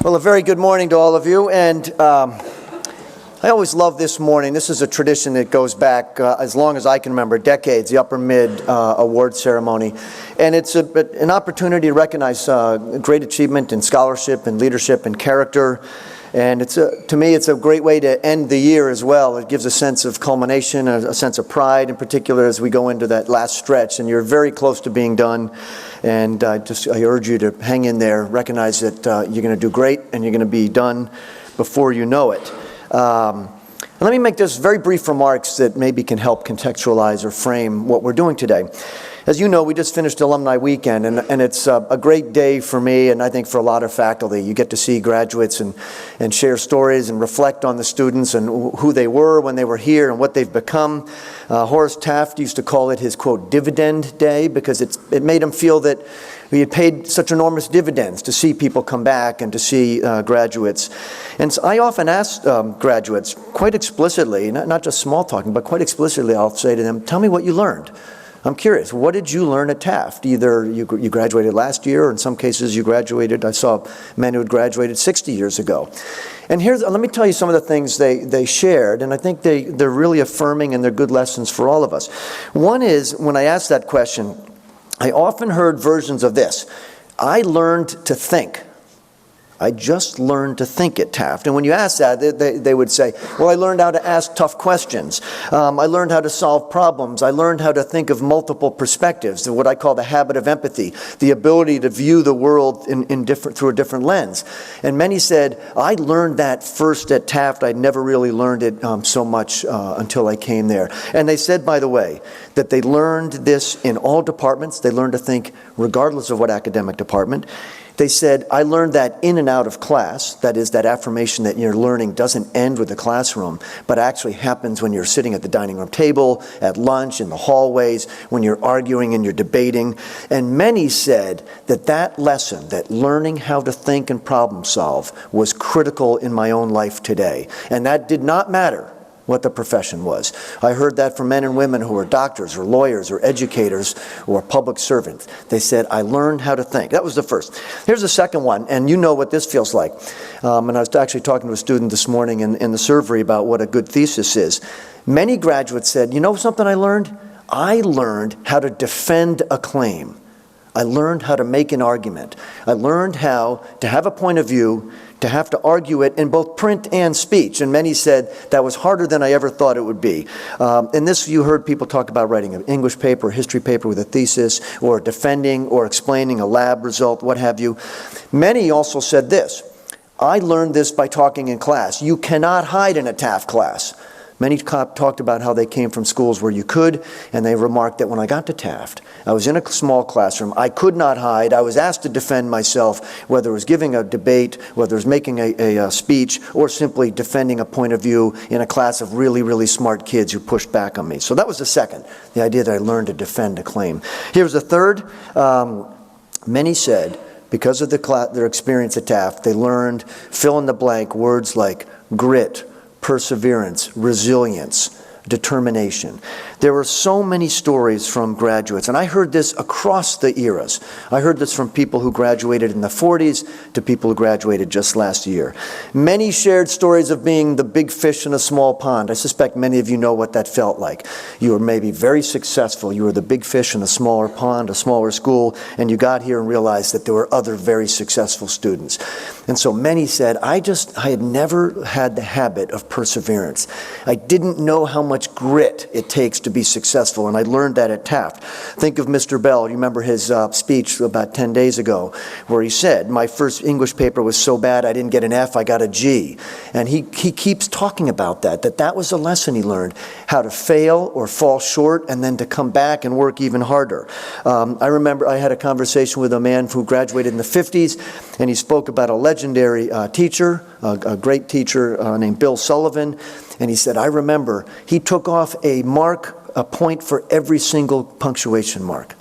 Well, a very good morning to all of you, and I always love this morning. This is a tradition that goes back as long as I can remember, decades, the Upper Mid Award Ceremony. And it's an opportunity to recognize great achievement in scholarship and leadership and character. And to me, it's a great way to end the year as well. It gives a sense of culmination, a sense of pride in particular as we go into that last stretch. And you're very close to being done. And I urge you to hang in there, recognize that you're going to do great and you're going to be done before you know it. And let me make just very brief remarks that maybe can help contextualize or frame what we're doing today. As you know, we just finished Alumni Weekend, and it's a great day for me and I think for a lot of faculty. You get to see graduates and share stories and reflect on the students and who they were when they were here and what they've become. Horace Taft used to call it his, quote, dividend day, because it made him feel that we had paid such enormous dividends to see people come back and to see graduates. And so I often ask graduates quite explicitly, not just small talking, but quite explicitly, I'll say to them, tell me what you learned. I'm curious, what did you learn at Taft? Either you graduated last year, or in some cases you graduated, I saw men who had graduated 60 years ago. And let me tell you some of the things they shared, and I think they're really affirming and they're good lessons for all of us. One is, when I asked that question, I often heard versions of this. I learned to think. I just learned to think at Taft. And when you ask that, they would say, well, I learned how to ask tough questions. I learned how to solve problems. I learned how to think of multiple perspectives, what I call the habit of empathy, the ability to view the world through a different lens. And many said, I learned that first at Taft. I'd never really learned it so much until I came there. And they said, by the way, that they learned this in all departments. They learned to think regardless of what academic department. They said, I learned that in and out of class. That is, that affirmation that your learning doesn't end with the classroom, but actually happens when you're sitting at the dining room table, at lunch, in the hallways, when you're arguing and you're debating. And many said that lesson, that learning how to think and problem solve, was critical in my own life today. And that did not matter what the profession was. I heard that from men and women who were doctors or lawyers or educators or public servants. They said, I learned how to think. That was the first. Here's the second one, and you know what this feels like. And I was actually talking to a student this morning in the survey about what a good thesis is. Many graduates said, you know something I learned? I learned how to defend a claim. I learned how to make an argument. I learned how to have a point of view, to have to argue it in both print and speech. And many said that was harder than I ever thought it would be. In this, you heard people talk about writing an English paper, a history paper with a thesis, or defending or explaining a lab result, what have you. Many also said this, I learned this by talking in class. You cannot hide in a Taft class. Many talked about how they came from schools where you could, and they remarked that when I got to Taft, I was in a small classroom. I could not hide. I was asked to defend myself, whether it was giving a debate, whether it was making a speech, or simply defending a point of view in a class of really, really smart kids who pushed back on me. So that was the second, the idea that I learned to defend a claim. Here's the third. Many said, because of their experience at Taft, they learned fill in the blank words like grit, perseverance, resilience, determination. There were so many stories from graduates, and I heard this across the eras. I heard this from people who graduated in the 40s to people who graduated just last year. Many shared stories of being the big fish in a small pond. I suspect many of you know what that felt like. You were maybe very successful. You were the big fish in a smaller pond, a smaller school, and you got here and realized that there were other very successful students. And so many said, I had never had the habit of perseverance. I didn't know how much grit it takes to be successful, and I learned that at Taft. Think of Mr. Bell. You remember his speech about 10 days ago, where he said, my first English paper was so bad I didn't get an F, I got a G. And he keeps talking about that was a lesson he learned, how to fail or fall short and then to come back and work even harder. I remember I had a conversation with a man who graduated in the 50s, and he spoke about a legendary teacher, a great teacher named Bill Sullivan, and he said, I remember he took off a point for every single punctuation mark.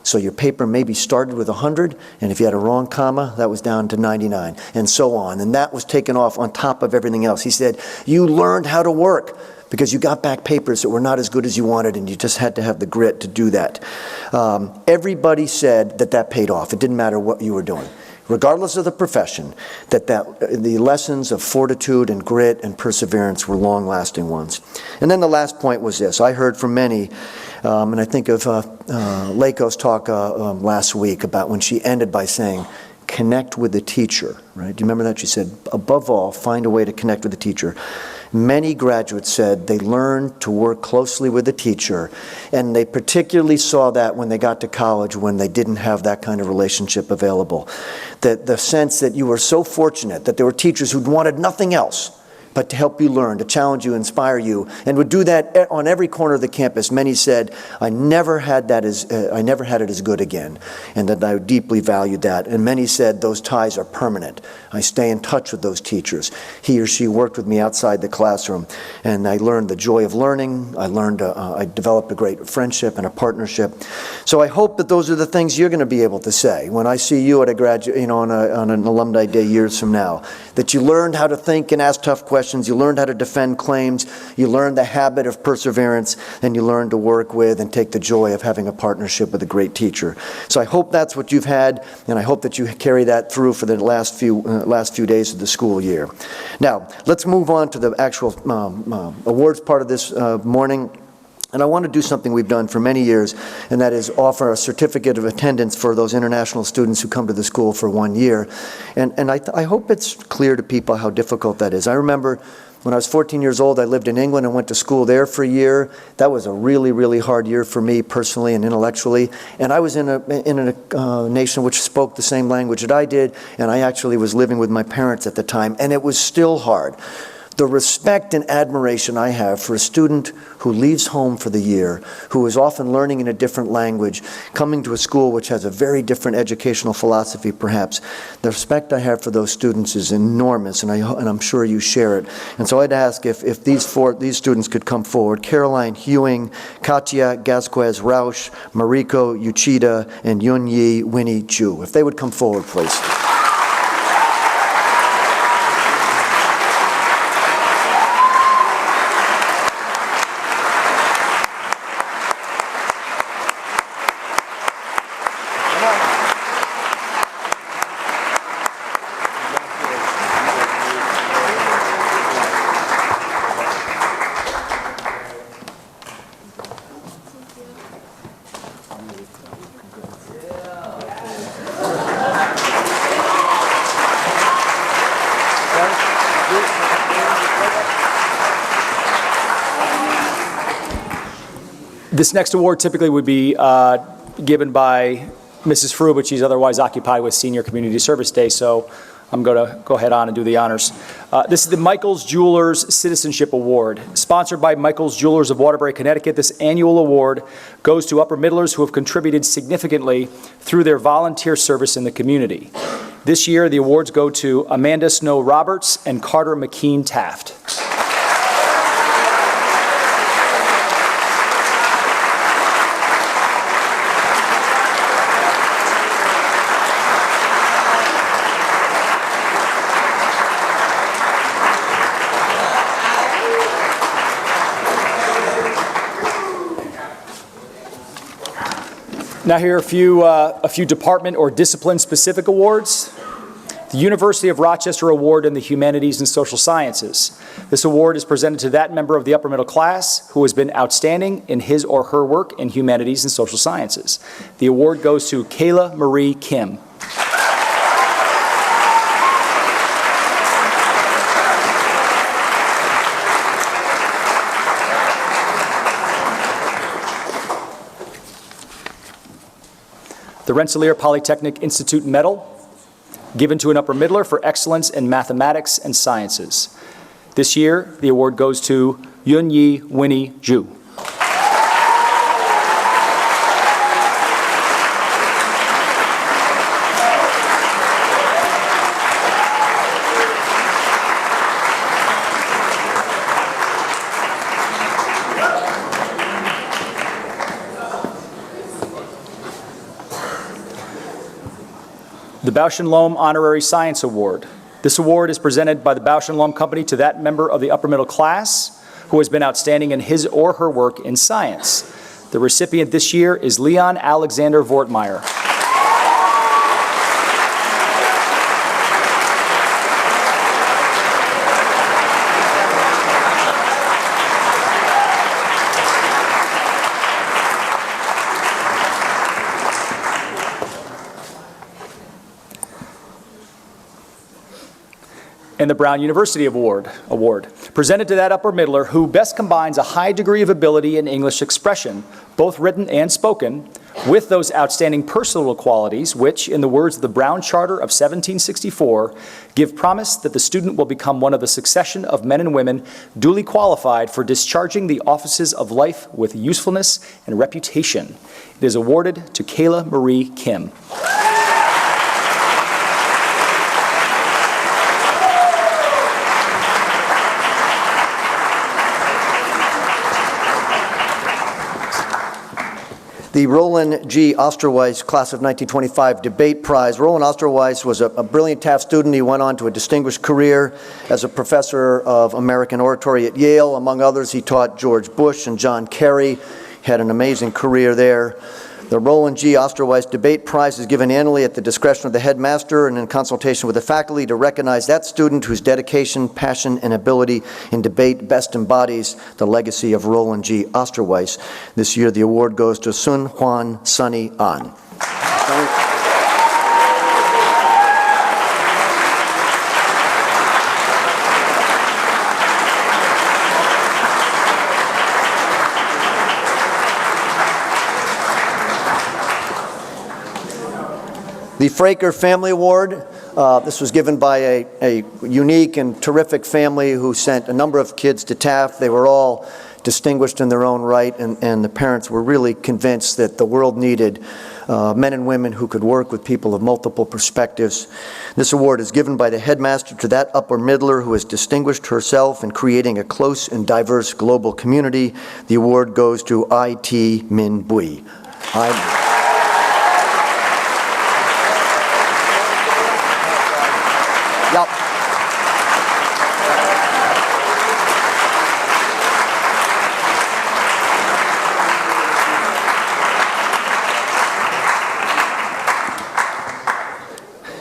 So your paper maybe started with 100, and if you had a wrong comma, that was down to 99, and so on. And that was taken off on top of everything else. He said, you learned how to work because you got back papers that were not as good as you wanted, and you just had to have the grit to do that. Everybody said that paid off. It didn't matter what you were doing. regardless of the profession, that the lessons of fortitude and grit and perseverance were long-lasting ones. And then the last point was this. I heard from many, and I think of Lako's talk last week about when she ended by saying, connect with the teacher, right? Do you remember that? She said, above all, find a way to connect with the teacher. Many graduates said they learned to work closely with the teacher, and they particularly saw that when they got to college when they didn't have that kind of relationship available. The sense that you were so fortunate that there were teachers who wanted nothing else but to help you learn, to challenge you, inspire you, and would do that on every corner of the campus. Many said, I never had it as good again, and that I deeply valued that. And many said, those ties are permanent. I stay in touch with those teachers. He or she worked with me outside the classroom, and I learned the joy of learning. I developed a great friendship and a partnership. So I hope that those are the things you're going to be able to say when I see you at a on an alumni day years from now, that you learned how to think and ask tough questions. You learned how to defend claims, you learned the habit of perseverance, and you learned to work with and take the joy of having a partnership with a great teacher. So I hope that's what you've had, and I hope that you carry that through for the last few days of the school year. Now, let's move on to the actual awards part of this morning. And I want to do something we've done for many years, and that is offer a certificate of attendance for those international students who come to the school for 1 year. And I hope it's clear to people how difficult that is. I remember when I was 14 years old, I lived in England and went to school there for a year. That was a really, really hard year for me personally and intellectually. And I was in a nation which spoke the same language that I did, and I actually was living with my parents at the time, and it was still hard. The respect and admiration I have for a student who leaves home for the year, who is often learning in a different language, coming to a school which has a very different educational philosophy perhaps, the respect I have for those students is enormous, and I'm sure you share it. And so I'd ask if these students could come forward: Caroline Hewing, Katya Gasquez Rausch, Mariko Uchida, and Yunyi Winnie Chu. If they would come forward, please. This next award typically would be given by Mrs. Frew, but she's otherwise occupied with Senior Community Service Day, so I'm going to go ahead on and do the honors. This is the Michaels Jewelers Citizenship Award. Sponsored by Michaels Jewelers of Waterbury, Connecticut, this annual award goes to upper middlers who have contributed significantly through their volunteer service in the community. This year, the awards go to Amanda Snow Roberts and Carter McKean Taft. Now here are a few department or discipline-specific awards. The University of Rochester Award in the Humanities and Social Sciences. This award is presented to that member of the upper middle class who has been outstanding in his or her work in humanities and social sciences. The award goes to Kayla Marie Kim. The Rensselaer Polytechnic Institute Medal, given to an upper middler for excellence in mathematics and sciences. This year, the award goes to Yunyi Winnie Ju. The Bausch & Lomb Honorary Science Award. This award is presented by the Bausch & Lomb Company to that member of the upper middle class who has been outstanding in his or her work in science. The recipient this year is Leon Alexander Vortmeyer. and the Brown University Award, presented to that upper middler who best combines a high degree of ability in English expression, both written and spoken, with those outstanding personal qualities which, in the words of the Brown Charter of 1764, give promise that the student will become one of the succession of men and women duly qualified for discharging the offices of life with usefulness and reputation. It is awarded to Kayla Marie Kim. The Roland G. Osterweiss Class of 1925 Debate Prize. Roland Osterweiss was a brilliant Taft student. He went on to a distinguished career as a professor of American oratory at Yale. Among others, he taught George Bush and John Kerry. Had an amazing career there. The Roland G. Osterweiss Debate Prize is given annually at the discretion of the headmaster and in consultation with the faculty to recognize that student whose dedication, passion, and ability in debate best embodies the legacy of Roland G. Osterweiss. This year, the award goes to Sun Hwan Sunny An. The Fraker Family Award, this was given by a unique and terrific family who sent a number of kids to Taft. They were all distinguished in their own right, and the parents were really convinced that the world needed men and women who could work with people of multiple perspectives. This award is given by the headmaster to that upper middler who has distinguished herself in creating a close and diverse global community. The award goes to I.T. Min Bui. Yep.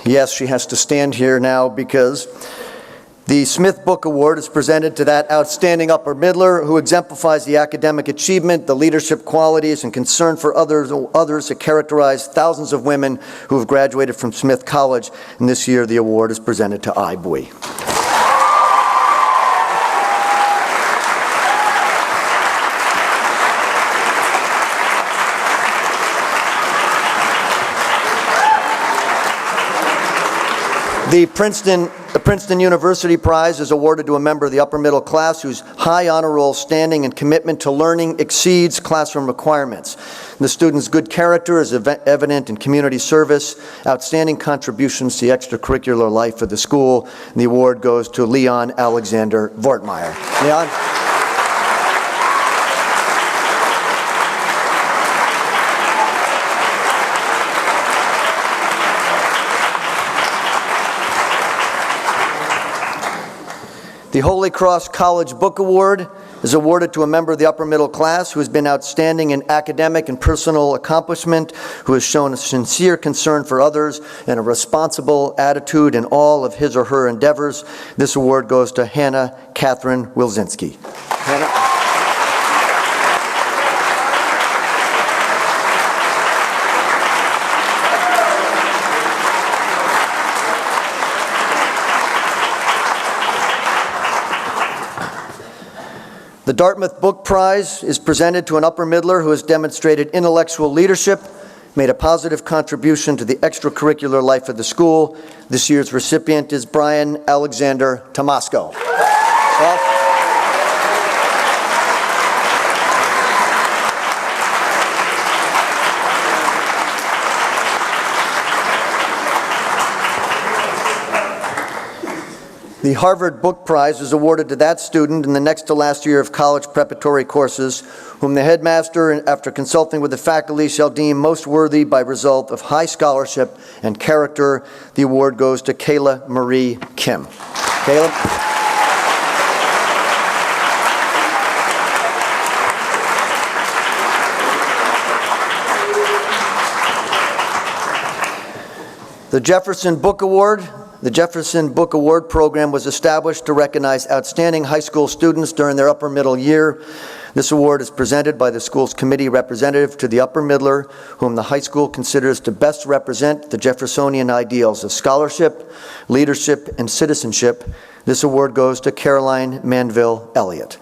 Yes, she has to stand here now because the Smith Book Award is presented to that outstanding upper middler who exemplifies the academic achievement, the leadership qualities, and concern for others that characterize thousands of women who have graduated from Smith College. And this year, the award is presented to Ai Bui. The Princeton University Prize is awarded to a member of the upper middle class whose high honor roll standing and commitment to learning exceeds classroom requirements. The student's good character is evident in community service, outstanding contributions to the extracurricular life of the school. And the award goes to Leon Alexander Vortmeyer. Leon? The Holy Cross College Book Award is awarded to a member of the upper middle class who has been outstanding in academic and personal accomplishment, who has shown a sincere concern for others and a responsible attitude in all of his or her endeavors. This award goes to Hannah Catherine Wilczynski. Hannah? The Dartmouth Book Prize is presented to an upper middler who has demonstrated intellectual leadership, made a positive contribution to the extracurricular life of the school. This year's recipient is Brian Alexander Tomasco. The Harvard Book Prize is awarded to that student in the next to last year of college preparatory courses, whom the headmaster, after consulting with the faculty, shall deem most worthy by result of high scholarship and character. The award goes to Kayla Marie Kim. Kayla? The Jefferson Book Award. The Jefferson Book Award program was established to recognize outstanding high school students during their upper middle year. This award is presented by the school's committee representative to the upper middler, whom the high school considers to best represent the Jeffersonian ideals of scholarship, leadership, and citizenship. This award goes to Caroline Manville Elliott.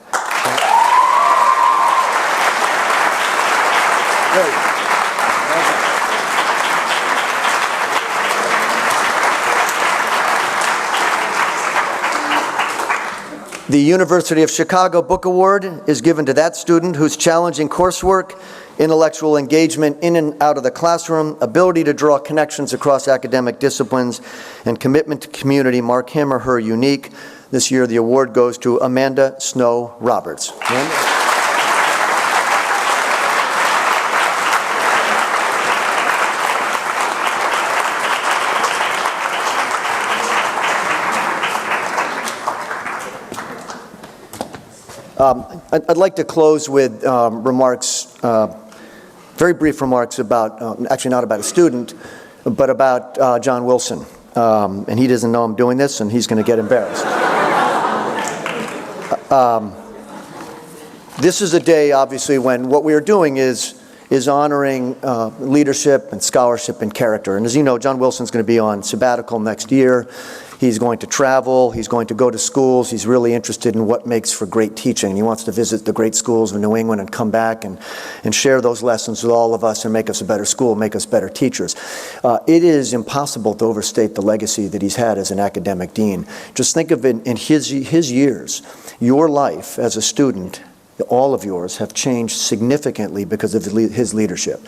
The University of Chicago Book Award is given to that student whose challenging coursework, intellectual engagement in and out of the classroom, ability to draw connections across academic disciplines, and commitment to community mark him or her unique. This year, the award goes to Amanda Snow Roberts. I'd like to close with remarks, very brief remarks about, actually not about a student, but about John Wilson. And he doesn't know I'm doing this, and he's going to get embarrassed. This is a day, obviously, when what we are doing is honoring leadership and scholarship and character. And as you know, John Wilson's going to be on sabbatical next year. He's going to travel. He's going to go to schools. He's really interested in what makes for great teaching. He wants to visit the great schools of New England and come back and share those lessons with all of us and make us a better school, make us better teachers. It is impossible to overstate the legacy that he's had as an academic dean. Just think of it in his years. Your life as a student, all of yours, have changed significantly because of his leadership.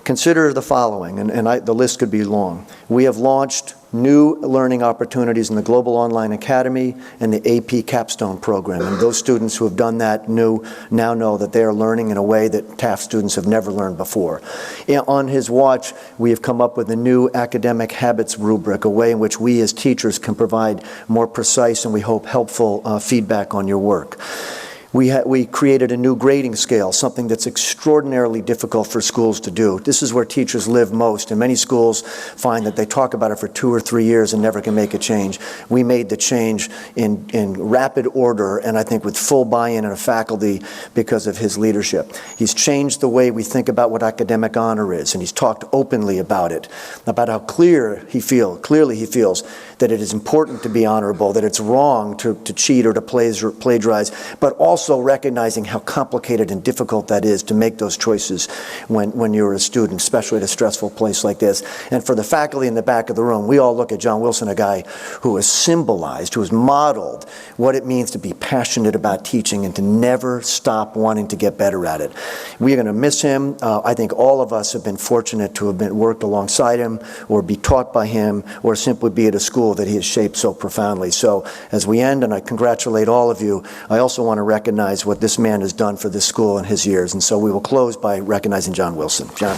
Consider the following, and the list could be long. We have launched new learning opportunities in the Global Online Academy and the AP Capstone program. And those students who have done that now know that they are learning in a way that Taft students have never learned before. On his watch, we have come up with a new academic habits rubric, a way in which we as teachers can provide more precise and we hope helpful feedback on your work. We created a new grading scale, something that's extraordinarily difficult for schools to do. This is where teachers live most, and many schools find that they talk about it for 2 or 3 years and never can make a change. We made the change in rapid order, and I think with full buy-in of faculty because of his leadership. He's changed the way we think about what academic honor is, and he's talked openly about it, about how clearly he feels that it is important to be honorable, that it's wrong to cheat or to plagiarize, but also recognizing how complicated and difficult that is to make those choices when you're a student, especially at a stressful place like this. And for the faculty in the back of the room, we all look at John Wilson, a guy who has symbolized, who has modeled what it means to be passionate about teaching and to never stop wanting to get better at it. We are going to miss him. I think all of us have been fortunate to have been worked alongside him or be taught by him or simply be at a school that he has shaped so profoundly. So as we end, and I congratulate all of you, I also want to recognize what this man has done for this school in his years. And so we will close by recognizing John Wilson. John.